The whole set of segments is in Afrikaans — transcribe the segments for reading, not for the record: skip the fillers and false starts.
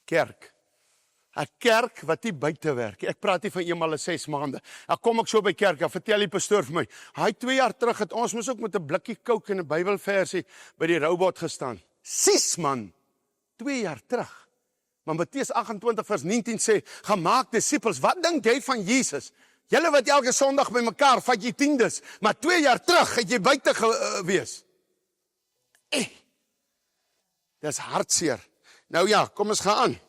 Kerk. 'n Kerk wat nie buite werk. Ek praat nie van eenmal in 6 maande. Dan kom ek so by kerk, dan vertel die pastoor vir my, hy 2 jaar terug het ons mos ook met 'n blikkie Coke en 'n Bybelversie by die robot gestaan. 6 man, 2 jaar terug. Maar Matteus 28 vers 19 sê, gaan maak disippels. Wat dink jy van Jesus? Julle wat elke Sondag by mekaar, vat jy tiendes, maar 2 jaar terug het jy buite gewees. Dis hartseer. Nou ja, kom ons gaan aan.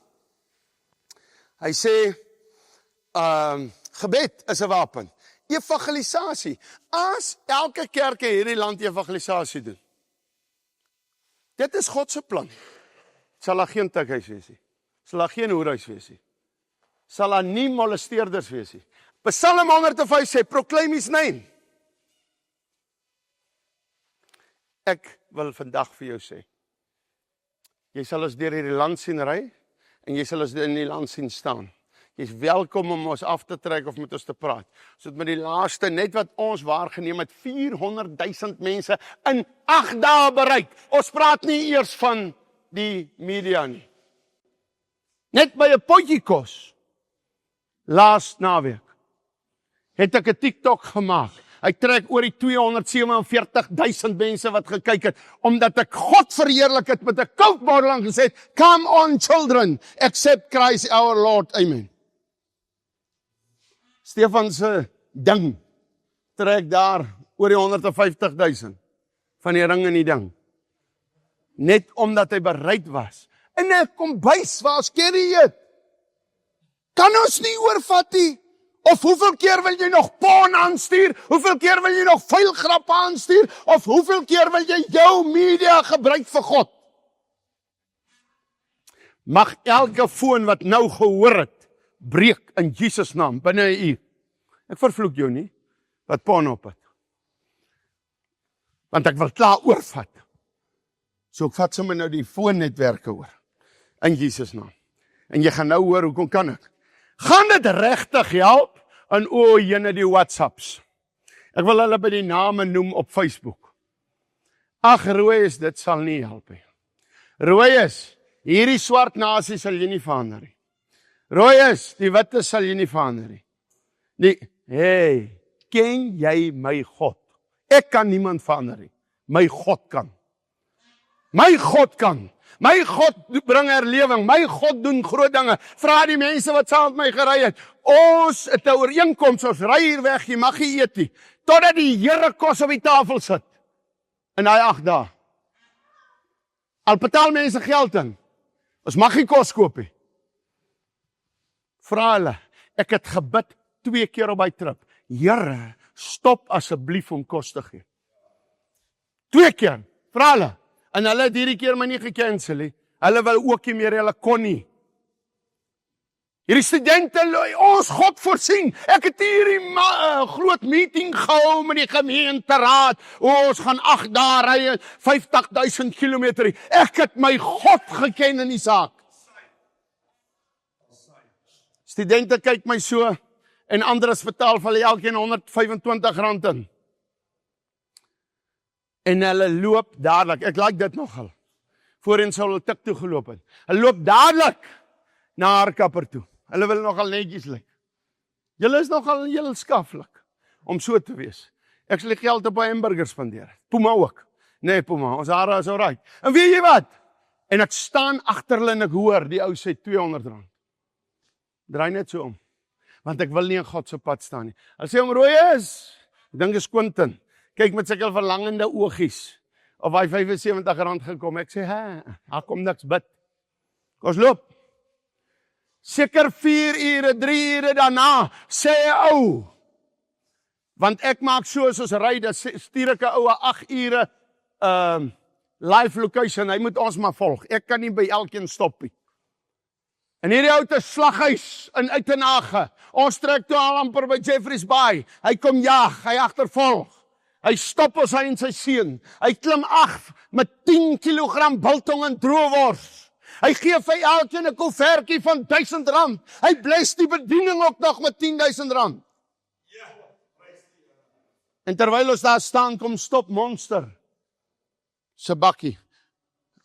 Hy sê, gebed is 'n wapen. Evangelisasie. As elke kerk in hierdie land evangelisasie doen. Dit is God se plan. Sal daar geen tikhuis wees nie. Sal daar geen hoerhuis wees nie. Sal daar nie molesteerders wees nie. Psalm 105 sê, proclaim his name. Ek wil vandag vir jou sê, jy sal ons deur hierdie land sien ry, en jy sal ons in die land sien staan. Jy is welkom om ons af te trek of met ons te praat. So met die laaste, net wat ons waargeneem het, 400,000 mense in 8 dae bereik. Ons praat nie eers van die media nie. Net by 'n potjie kos, laas naweek, het ek 'n TikTok gemaak. Hy trek oor die 247,000 mense wat gekyk het, omdat ek God verheerlik het met 'n kookbottel en gesê, come on children, accept Christ our Lord, amen. Stefan se ding, trek daar oor die 150,000 van die ring in die ding. Net omdat hy bereid was. In 'n kombuis waar ons curry eet. Kan ons nie oorvat nie? Of hoeveel keer wil jy nog porn aanstuur? Hoeveel keer wil jy nog vuil grappe aanstuur? Of hoeveel keer wil jy jou media gebruik vir God? Mag elke foon wat nou gehoor het, breek in Jesus naam, binne 'n uur. Ek vervloek jou nie, wat porn op het. Want ek wil klaar oorvat. So ek vat sommer nou die foonnetwerke oor. In Jesus naam. En jy gaan nou hoor, hoekom kan ek? Gaan dit regtig help? En jene die WhatsApps. Ek wil hulle by die name noem op Facebook. Ag, rooi is, dit sal nie help nie. Rooi is, hierdie swart nasie sal jy nie verander nie. Rooi is, die witte sal jy nie verander nie. Hey, ken jy my God? Ek kan niemand verander nie. My God kan. My God kan. My God bring herlewing, my God doen groot dinge. Vra die mense wat saam met my gery het. Ons het 'n ooreenkoms, ons ry hier weg, jy mag nie eet nie, totdat die Here kos op die tafel sit. In daai 8 dae. Al betaal mense geld in. Ons mag nie kos koop nie. Vra hulle, ek het gebid 2 keer op my trip. Here, stop asseblief om kos te gee. 2 keer, vra hulle. En hulle het hierdie keer my nie gekansel nie. Hulle wil ook nie meer, hulle kon nie. Hierdie studente, ons God voorsien. Ek het hierdie groot meeting gehou met die gemeenteraad. Ons gaan 8 dae ry, 50,000 kilometer. Ek het my God geken in die saak. Studente kyk my so, en Andres betaal vir hulle elkeen R125 in. En hulle loop dadelik, ek like dit nogal, voorheen sou hulle tik toe geloop het. Hulle loop dadelik na haar kapper toe. Hulle wil nogal netjies lyk. Julle is nogal heel skaflik, om so te wees. Ek sal die geld op 'n hamburger spandeer. Puma ook. Nee, Puma, ons hare is alright. En weet jy wat? En ek staan agter hulle en ek hoor, die ou sê R200. Draai net so om. Want ek wil nie in God se pad staan nie. Hulle sê om rooi is, ek dink is Quentin. Kyk met sulke verlangende oogies. Of hy R75 gekom. Ek sê, daar kom niks bid. Ons loop. Seker 4 ure, 3 ure daarna, sê ou. Want ek maak soos ons ry, dan stuur ek 'n ou 8 ure live location. Hy moet ons maar volg. Ek kan nie by elkeen stop nie. En hierdie ou te slaghuis in Uitenhage. Ons trek toe al amper by Jeffreys Bay. Hy kom jag, hy agtervolg. Hy stop ons, hy en sy seun. Hy klim af met 10 kilogram biltong en droewors. Hy gee vir elkeen 'n koevertjie van R1000. Hy bless die bediening ook nog met R10,000. En terwyl ons daar staan, kom stop Monster se bakkie.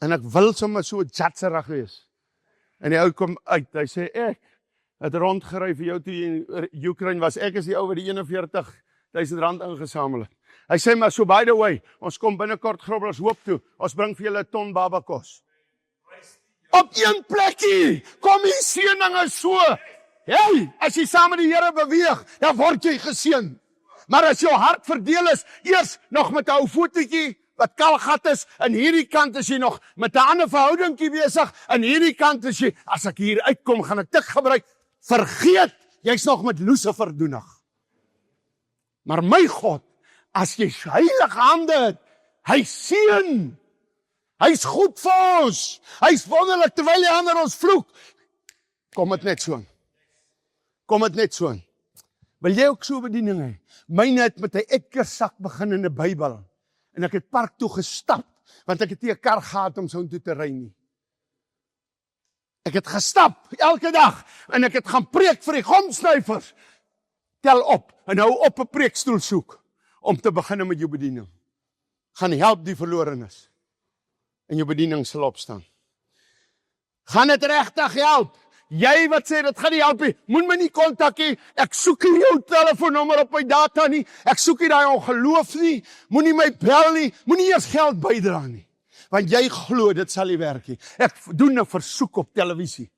En ek wil sommer so jatserig wees. En die ou kom uit, hy sê, ek het rondgery vir jou toe jy in Oekraïne was, ek is die ou wat die 41.000 rand ingesamel het. Hy sê, maar so by the way, ons kom binnekort Groblershoop Hoop toe, ons bring vir julle 'n ton babakos. Op een plekkie, kom die seëninge so. Hey, as jy saam met die Here beweeg, dan word jy geseën. Maar as jou hart verdeel is, eers nog met 'n ou fotootjie, wat kalgat is, en hierdie kant is jy nog met 'n ander verhoudingkie besig, en hierdie kant is jy, as ek hier uitkom, gaan ek tik gebruik, vergeet, jy's nog met Lucifer doenig. Maar my God, as jy heilige hande het, hy seën, hy's goed vir ons, hy's wonderlik, terwyl die ander ons vloek, kom het net so. Kom het net so. Wil jy ook so bediening hê? Myne het met 'n etkersak begin in 'n Bybel, en ek het park toe gestap, want ek het nie 'n kar gehad om so toe te ry nie. Ek het gestap, elke dag, en ek het gaan preek vir die gomsnuivers. Tel op, en hou op 'n preekstoel soek, om te begin met jou bediening. Gaan help die verlorenes, en jou bediening sal opstaan. Gaan dit regtig help? Jy wat sê, dit gaan nie help nie, moet my nie kontak nie, ek soek nie jou telefoonnommer op my data nie, ek soek nie daai ongeloof nie, moenie my bel nie, moenie eers geld bydra nie, want jy glo, dit sal nie werk nie. Ek doen 'n versoek op televisie.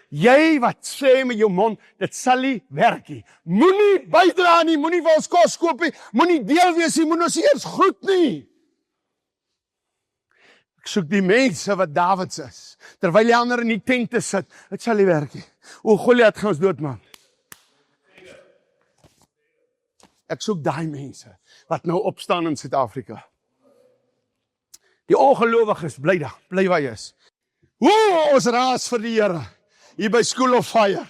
Jy wat sê met jou mond, dit sal nie werk nie. Moenie bydra nie, moenie vir ons kos koop nie, moenie deel wees nie, moenie ons eers groet nie. Ek soek die mense wat Dawids is, terwyl die ander in die tente sit, dit sal nie werk nie. O, Goliat gaan ons doodmaak. Ek soek daai mense, wat nou opstaan in Suid-Afrika. Die ongelowiges, bly daar, bly waar jy is. O, ons raas vir die Here, hier by School of Fire.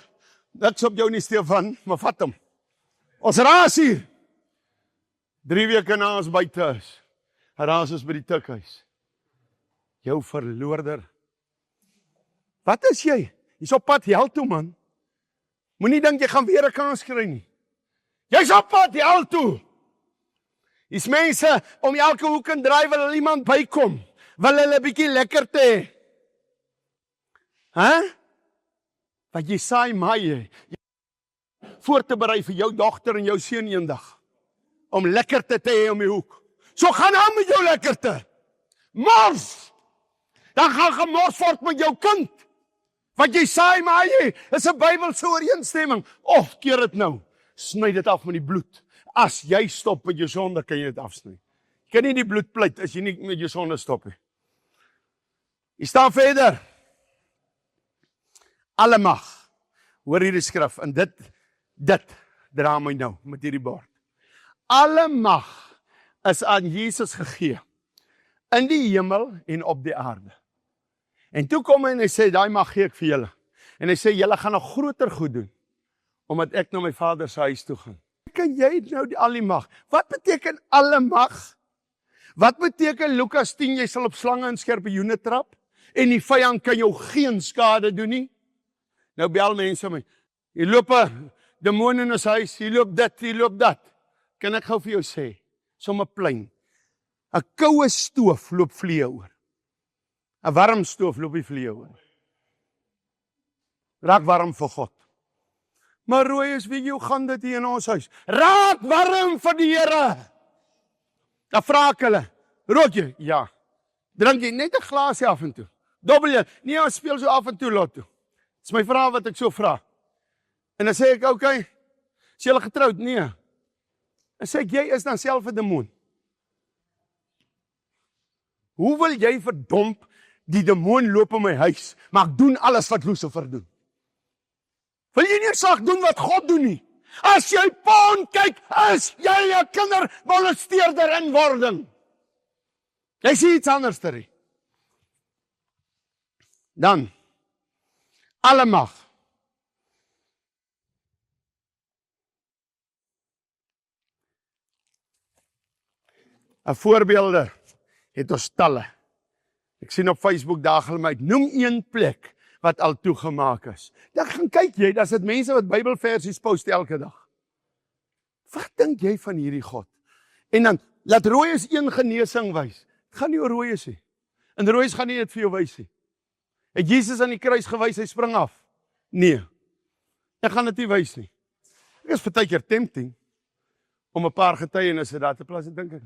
Niks op jou nie, Stefan, maar vat hom. Ons raas hier. 3 weke na ons buite is, raas ons by die tukhuis. Jou verloorder. Wat is jy? Jy's op pad hel toe, man. Moenie dink jy gaan weer 'n kans kry nie. Jy's op pad hel toe. Hier's mense om elke hoek en draai wil hulle iemand bykom. Wil hulle 'n bietjie lekker te hê. Hæ? Wat jy saai maai jy. Voor te berei vir jou dogter en jou seun eendag. Om lekkerte te hê om die hoek. So gaan aan met jou lekkerte. Mors! Dan gaan gemors word met jou kind. Wat jy saai maai jy, is 'n Bybelse ooreenstemming. Of keer dit nou. Sny dit af met die bloed. As jy stop met jou sonde, kan jy dit afsny. Jy kan nie die bloed pleit as jy nie met jou sonde stop nie. Jy staan verder. Alle mag. Hoor hierdie skrif, en dit dra my nou met hierdie bord. Alle mag is aan Jesus gegee, in die hemel en op die aarde. En toe kom hy en hy sê, daai mag gee ek vir julle. En hy sê, julle gaan nog groter goed doen, omdat ek na my Vader se huis toe gaan. Kan jy nou al die mag? Wat beteken alle mag? Wat beteken Lukas 10, jy sal op slange en skorpioene trap, en die vyand kan jou geen skade doen nie? Nou bel mense my, jy loop 'n demoon in ons huis, jy loop dit, jy loop dat. Kan ek gou vir jou sê, sommer plain, 'n koue stoof loop vliee oor. 'n warm stoof loop nie vliee oor. Raak warm vir God. Maar rooi is, weet jy, hoe gaan dit hier in ons huis? Raak warm vir die Here. Dan vra ek hulle, rook jy? Ja. Drink jy net 'n glasie af en toe? Dobbel jy? Nee, ons speel so af en toe lotto. Dis my vraag wat ek so vra. En dan sê ek, okay, is julle getroud? Nee. En sê ek, jy is dan self 'n demoon. Hoe wil jy verdomp, die demoon loop in my huis, maar ek doen alles wat Lucifer doen? Wil jy nie saak doen wat God doen nie? As jy porn kyk, is jy 'n kindermolesteerder in wording. Jy sien iets anders ter. Dan, alle mag. 'n voorbeelde het ons talle. Ek sien op Facebook daagliks uit, noem een plek wat al toegemaak is. Dan gaan kyk jy, daar's dit mense wat Bybelversies post elke dag. Wat dink jy van hierdie God? En dan, laat Rooies een genesing wys. Het gaan nie oor Rooies nie. En Rooies gaan nie dit vir jou wys nie. Het Jesus aan die kruis gewys, hy spring af? Nee. Ek gaan dit nie wys nie. Dit is partykeer tempting om 'n paar getuienisse daar te plaas, dink ek.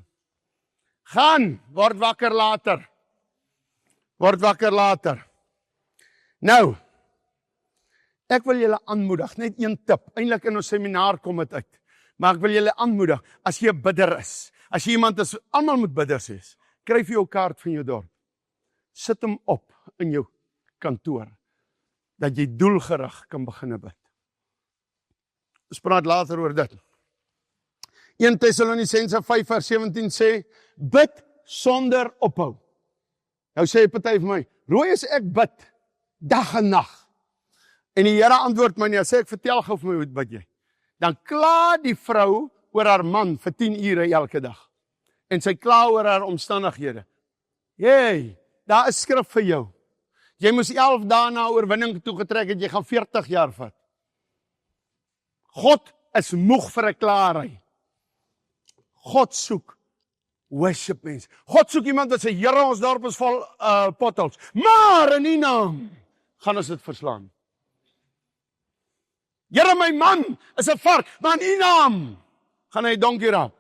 Gaan, word wakker later. Word wakker later. Nou, ek wil julle aanmoedig, net een tip. Eintlik in ons seminaar kom dit uit. Maar ek wil julle aanmoedig, as jy 'n bidder is, as jy iemand is, almal moet bidders wees. Kry vir jou kaart van jou dorp. Sit hom op in jou kantoor, dat jy doelgerig kan begin bid. Ons praat later oor dit. 1 Tessalonisense 5:17 sê, bid sonder ophou. Nou sê 'n party vir my, Roy, as ek bid, dag en nag. En die Here antwoord my nie, sê ek, vertel gou vir my, hoe bid jy? Dan kla die vrou oor haar man vir 10 ure elke dag. En sy kla oor haar omstandighede. Hey, daar is skrif vir jou. Jy moes 11 dae na oorwinning toe getrek het, jy gaan 40 jaar vat. God is moeg vir 'n klaarry. God soek worship mense. God soek iemand wat sê, Here, ons dorp is vol potholes. Maar in U naam gaan ons dit verslaan. Here, my man is 'n vark, maar in U naam gaan hy donkie raak.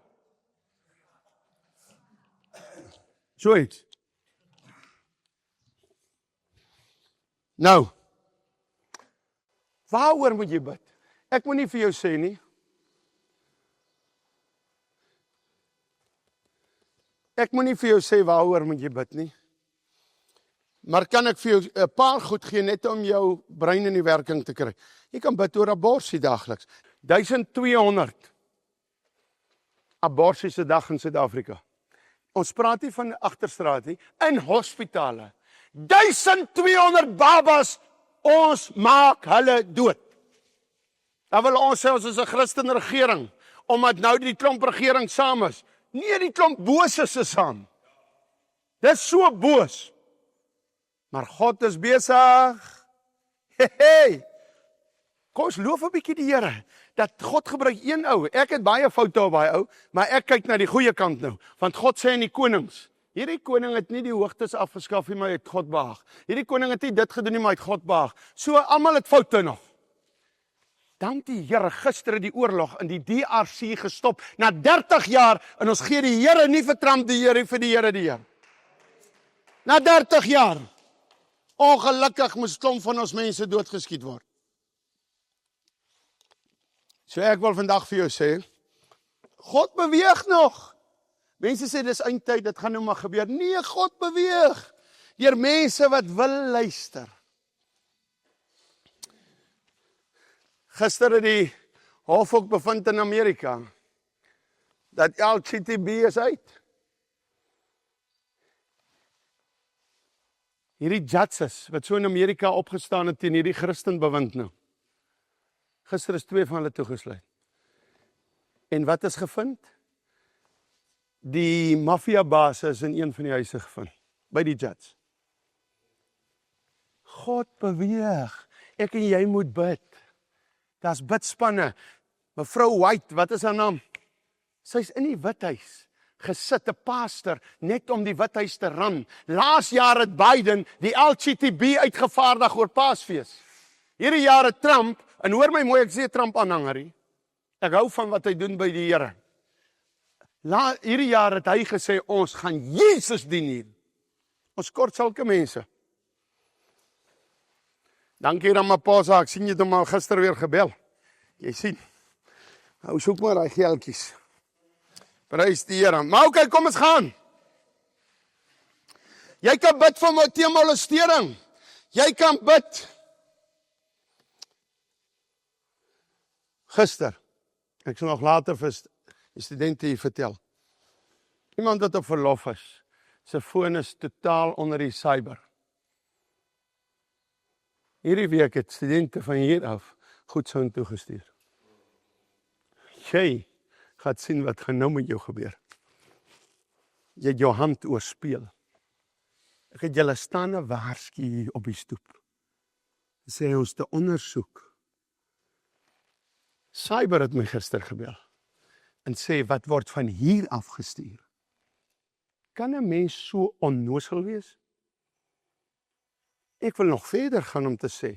Zoiets. Nou, waaroor moet jy bid? Ek moet nie vir jou sê nie. Ek moet nie vir jou sê waaroor moet jy bid nie. Maar kan ek vir jou 'n paar goed gee net om jou brein in die werking te kry? Jy kan bid oor abortus dagliks. 1200 abortus 'n dag in Suid-Afrika. Ons praat nie van agterstraat nie, in hospitale. 1200 babas, ons maak hulle dood. Dan wil ons sê ons is 'n Christen regering, omdat nou die klomp regering saam is. Nee, die klomp boses is saam. Dis so boos. Maar God is besig. Hey. Kom ons loof 'n bietjie die Here, dat God gebruik een ou. Ek het baie foute op daai ou, maar ek kyk na die goeie kant nou. Want God sê in die konings, hierdie koning het nie die hoogtes afgeskaf nie, maar het God behaag. Hierdie koning het nie dit gedoen nie, maar het God behaag. So almal het foute nog. Dank die Here, gister het die oorlog in die DRC gestop, na 30 jaar, en ons gee die Here nie vir Trump die Here, vir die Here die Here. Na 30 jaar. Ongelukkig moes klomp van ons mense doodgeskiet word. So ek wil vandag vir jou sê, God beweeg nog. Mense sê dis eindtyd, dit gaan nou maar gebeur. Nee, God beweeg. Deur mense wat wil luister. Gister het die hof ook bevind in Amerika, dat LGTB is uit. Hierdie judges, wat so in Amerika opgestaan het teen hierdie Christen bewind nou. Gister is 2 van hulle toegesluit. En wat is gevind? Die maffiabaas is in een van die huise gevind, by die judge. God beweeg. Ek en jy moet bid. Daar's bidspanne. Mevrou White, wat is haar naam? Sy's in die Withuis gesit, 'n pastor, net om die Withuis te ran. Laas jaar het Biden die LGTB uitgevaardig oor Paasfees. Hierdie jaar het Trump, en hoor my mooi, ek sê Trump aanhanger. Ek hou van wat hy doen by die Here. Hierdie jaar het hy gesê, ons gaan Jesus dien hier. Ons kort sulke mense. Dankie Ramaphosa, ek sien jy het hom al gister weer gebel. Jy sien, nou soek maar die geldjies. Prys die Here. Maar oké, kom ons gaan. Jy kan bid vir teen molestering. Jy kan bid. Gister, ek sal nog later vir die studente hier vertel. Iemand wat op verlof is, sy foon is totaal onder die cyber. Hierdie week het studente van hier af goed so toegestuur. Jy gaan sien wat gaan nou met jou gebeur. Jy het jou hand oorspeel. Ek het julle staan 'n waarsku hier op die stoep. Sê ons te ondersoek. Cyber het my gister gebel en sê wat word van hier af gestuur. Kan 'n mens so onnoosel wees? Ek wil nog verder gaan om te sê,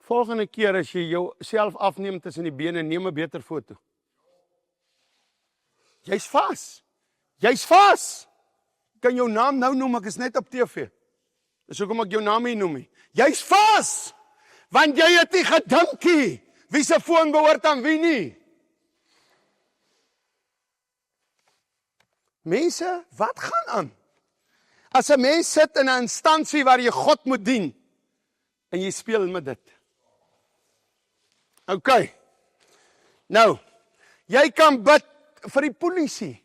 volgende keer as jy jouself afneem tussen die bene, neem 'n beter foto. Jy's vas. Jy's vas. Kan jou naam nou noem, ek is net op TV. Dis hoekom ek jou naam nie noem nie. Jy's vas. Want jy het nie gedink nie. Wie se foon behoort aan wie nie? Mense, wat gaan aan? As 'n mens sit in 'n instansie waar jy God moet dien, en jy speel met dit. OK. Nou, jy kan bid vir die polisie.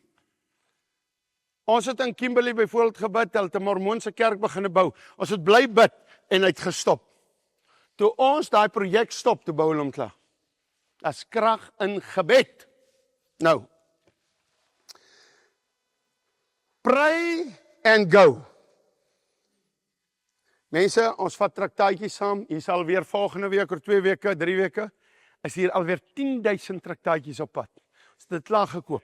Ons het in Kimberley byvoorbeeld gebid, hulle het 'n Mormoonse kerk begin bou. Ons het bly bid en het gestop. Toe ons daai projek stop, toe bou hulle hom klaar. As krag in gebed. Nou, pray and go. Mense, ons vat traktaatjies saam. Hier sal weer volgende week of 2 weke, 3 weke, is hier alweer 10,000 traktaatjies op pad. Ons het dit klaar gekoop.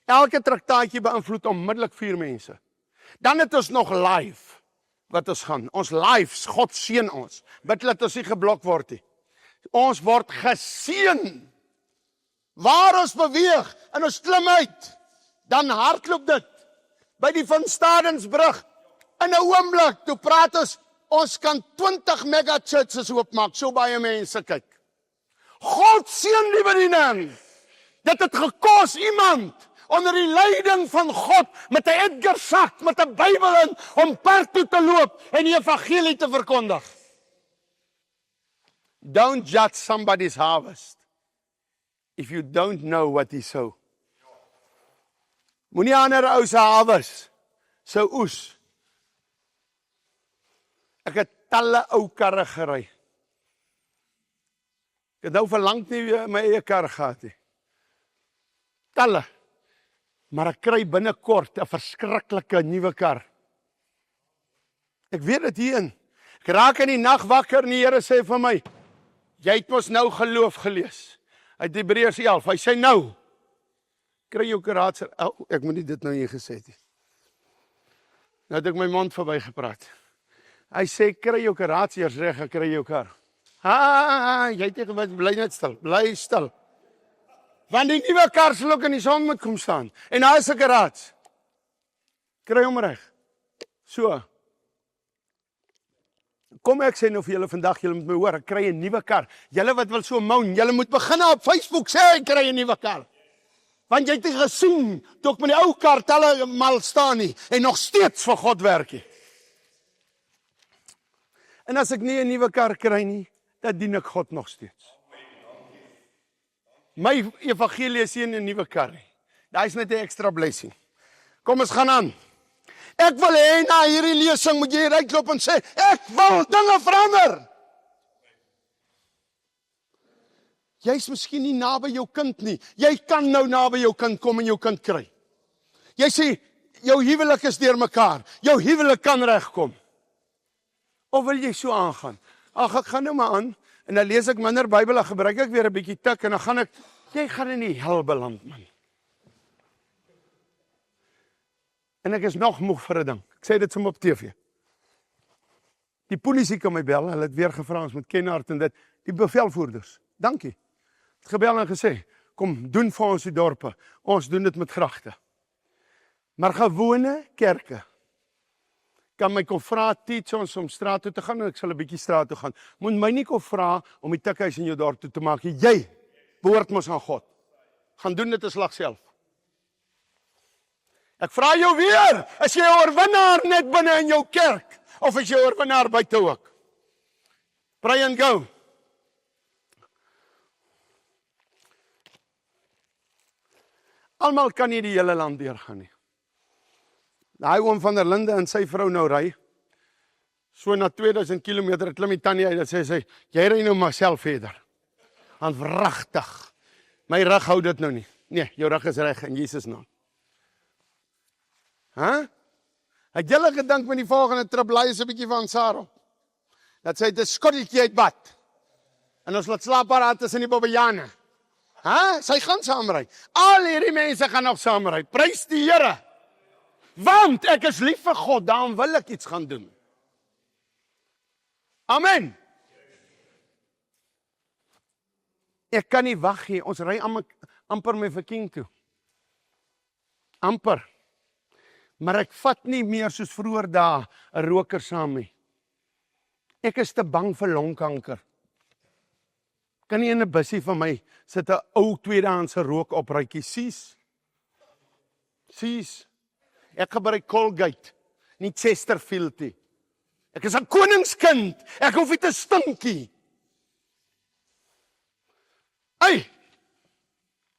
Elke traktaatjie beïnvloed onmiddellik 4 mense. Dan het ons nog live wat ons gaan. Ons lives, God seën ons. Bid laat ons nie geblok word nie. Ons word geseën. Waar ons beweeg en ons klim uit, dan hardloop dit. By die Van Stadensbrug, in 'n oomblik, toe praat ons kan 20 mega churches oopmaak, so baie mense kyk. God seën die bediening. Dit het gekos iemand onder die leiding van God, met 'n Edgar sak, met 'n Bybel in, om park toe te loop en die evangelie te verkondig. Don't judge somebody's harvest if you don't know what he sow. Moenie ander ou se harvest sou oes. Ek het talle ou karre gery. Ek het nou verlang nie my eie kar gehad nie. Talle. Maar ek kry binnekort 'n verskriklike nuwe kar. Ek weet dit hierin. Ek raak in die nag wakker en die Here sê vir my, jy het mos nou geloof gelees. Uit Hebreërs 11, hy sê nou, kry jou karater. Ek moet nie dit nou hier gesê het nie. Nou het ek my mond verby gepraat. Hy sê, kry jou karater reg, ek kry jou kar. Jy het gewet, bly net stil, bly stil. Want die nuwe kar sal ook in die son moet kom staan. En daar is 'n karater. Kry hom reg. So. Kom ek sê nou vir julle vandag, julle moet my hoor, ek kry 'n nuwe kar. Julle wat wil so moan, julle moet begin op Facebook sê ek kry 'n nuwe kar. Want jy het nie gesien, toe ek met die ou kar talle mal staan nie, en nog steeds vir God werk nie. En as ek nie 'n nuwe kar kry nie, dan dien ek God nog steeds. My evangelie is nie 'n nuwe kar nie. Daar is net 'n extra blessing. Kom ons gaan aan. Ek wil hê na hierdie lesing moet jy uitloop en sê, ek wil dinge verander. Jy's miskien nie naby jou kind nie. Jy kan nou naby jou kind kom en jou kind kry. Jy sê, jou huwelik is deurmekaar. Jou huwelik kan regkom. Of wil jy so aangaan? Ag, ek gaan nou maar aan, en dan lees ek minder Bybel, dan gebruik ek weer 'n bietjie tik, en dan gaan ek, jy gaan in die hel beland, man. En ek is nog moeg vir 'n ding. Ek sê dit sommer op TV. Die polisie kan my bel, hulle het weer gevra ons met Kenhart en dit, die bevelvoerders. Dankie. Het gebel en gesê, kom, doen vir ons die dorpe. Ons doen dit met gragte. Maar gewone kerke kan my kom vra, teach ons om straat toe te gaan, en ek sal 'n bietjie straat toe gaan. Moet my nie kom vra om die tikhuis in jou dorp toe te maak. Jy behoort mos aan God. Gaan doen dit 'n slag self. Ek vra jou weer, is jy 'n oorwinnaar net binne in jou kerk, of is jy 'n oorwinnaar buite ook? Pray and go. Almal kan nie die hele land deurgaan nie. Daai oom van der Linde en sy vrou nou ry, so na 2000 km klim die tannie uit, en sê sy, jy ry nou maar self verder. Want wragtig, my rug hou dit nou nie. Nee, jou rug is reg in Jesus naam. Het julle gedink met die volgende trip, laai is 'n bietjie van Sarah. Dat sy 'n skotteltjie uit bad. En ons laat slaap haar aan tussen die bobbejane. Sy gaan saamry. Al hierdie mense gaan nog saamry. Prys die Here. Want ek is lief vir God, daarom wil ek iets gaan doen. Amen. Ek kan nie wag nie, ons ry amper met verking toe. Amper. Maar ek vat nie meer soos vroeër dae 'n roker saam nie. Ek is te bang vir longkanker. Kan nie in 'n bussie van my sit 'n ou tweedehandse rook opruitjie, Sies. Ek gebruik Colgate, nie Chesterfield nie. Ek is 'n koningskind, ek hoef nie te stinkie. Hey!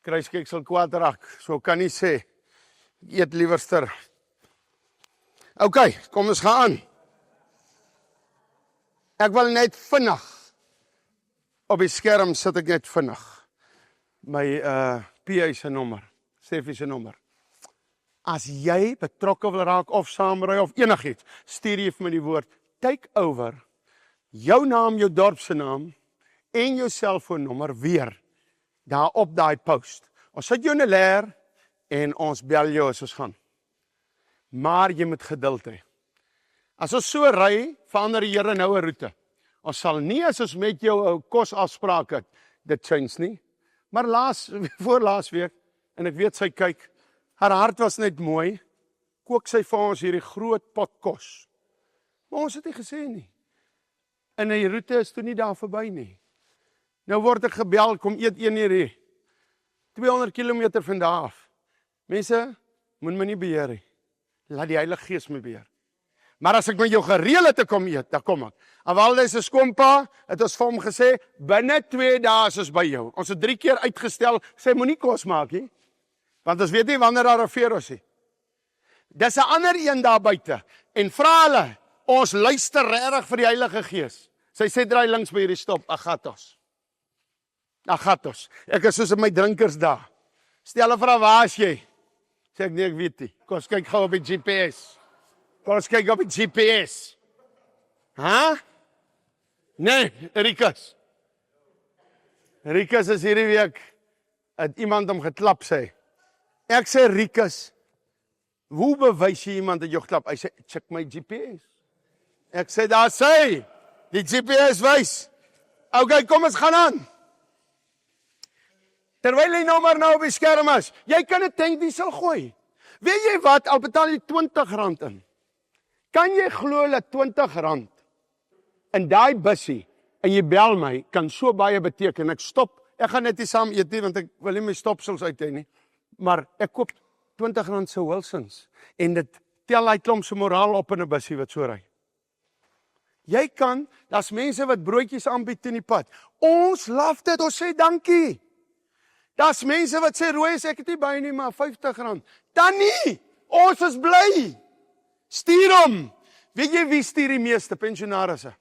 Kruiskyk sal kwaad raak, so kan nie sê. Eet liewerster. OK, kom ons gaan aan. Ek wil net vinnig, op die skerm sit ek net vinnig, my PA se nommer, Steffie se nommer. As jy betrokke wil raak of saamry of enigiets, stuur jy vir my die woord, take over, jou naam, jou dorp se naam, en jou selfoonnommer weer, daar op daai post. Ons sit jou in 'n leer, en ons bel jou as ons gaan. Maar jy moet geduld hê. As ons so ry, verander die Here nou 'n roete. Ons sal nie as ons met jou 'n kosafspraak het, dit change nie. Maar voorlaas week, en ek weet sy kyk, haar hart was net mooi, kook sy vir ons hierdie groot pot kos. Maar ons het nie gesê nie. En die roete is toe nie daar verby nie. Nou word ek gebel, kom eet 1 uur hier. 200 km van daar af. Mense, moet my nie beheer nie. Laat die Heilige Gees my beheer. Maar as ek met jou gereël het te kom eet, dan kom ek. Awalde se skoonpa het ons vir hom gesê, binne 2 dae is ons by jou. Ons het 3 keer uitgestel, sê moenie kos maak nie, want ons weet nie wanneer daar 'n virus is. Dis 'n ander een daar buite, en vra hulle, ons luister regtig vir die Heilige Gees. Sy sê draai links by hierdie stop, Agathos. Ek is soos in my drinkers daar. Stel hulle vra, waar is jy? Sê ek nee, ek weet nie. Kom ons kyk gou op die GPS. Nee, Rikus is hierdie week, het iemand hom geklap sê. Ek sê, Rikus, hoe bewys jy iemand het jou geklap? Hy sê, check my GPS. Ek sê, daar sê, die GPS wys. OK, kom ons gaan aan. Terwyl jy nou op die skerm is, jy kan 'n tankdiesel gooi. Weet jy wat, al betaal jy R20 in. Kan jy glo dat R20 in daai bussie, en jy bel my, kan so baie beteken. Ek stop, ek gaan net nie saam eet nie, want ek wil nie my stopsels uit hê nie. Maar ek koop R20 se Wilsons, en dit tel hy klomp se moraal op in 'n bussie wat so ry. Jy kan, daar's mense wat broodjies aanbied in die pad. Ons laf dit, ons sê dankie. Daar's mense wat sê, Roos, ek het nie baie nie, maar R50. Dan nie, ons is bly. Stuur hom. Weet jy wie stuur die meeste? Pensionarisse.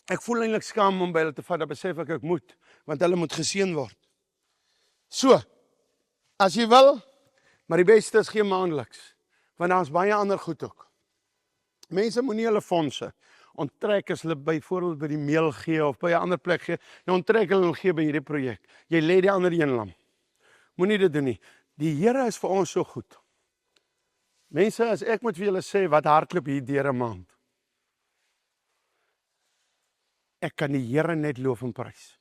Ek voel eintlik skaam om by hulle te vat, dan besef ek moet, want hulle moet geseën word. So, as jy wil, maar die beste is geen maandeliks, want daar's baie ander goed ook. Mense moenie hulle fondse onttrek as hulle byvoorbeeld by die meel gee of by 'n ander plek gee, nou onttrek hulle gee by hierdie projek. Jy lê die ander een lam. Moenie dit doen nie. Die Here is vir ons so goed. Mense, as ek moet vir julle sê wat hardloop hier deur 'n maand. Ek kan die Here net loof en prys.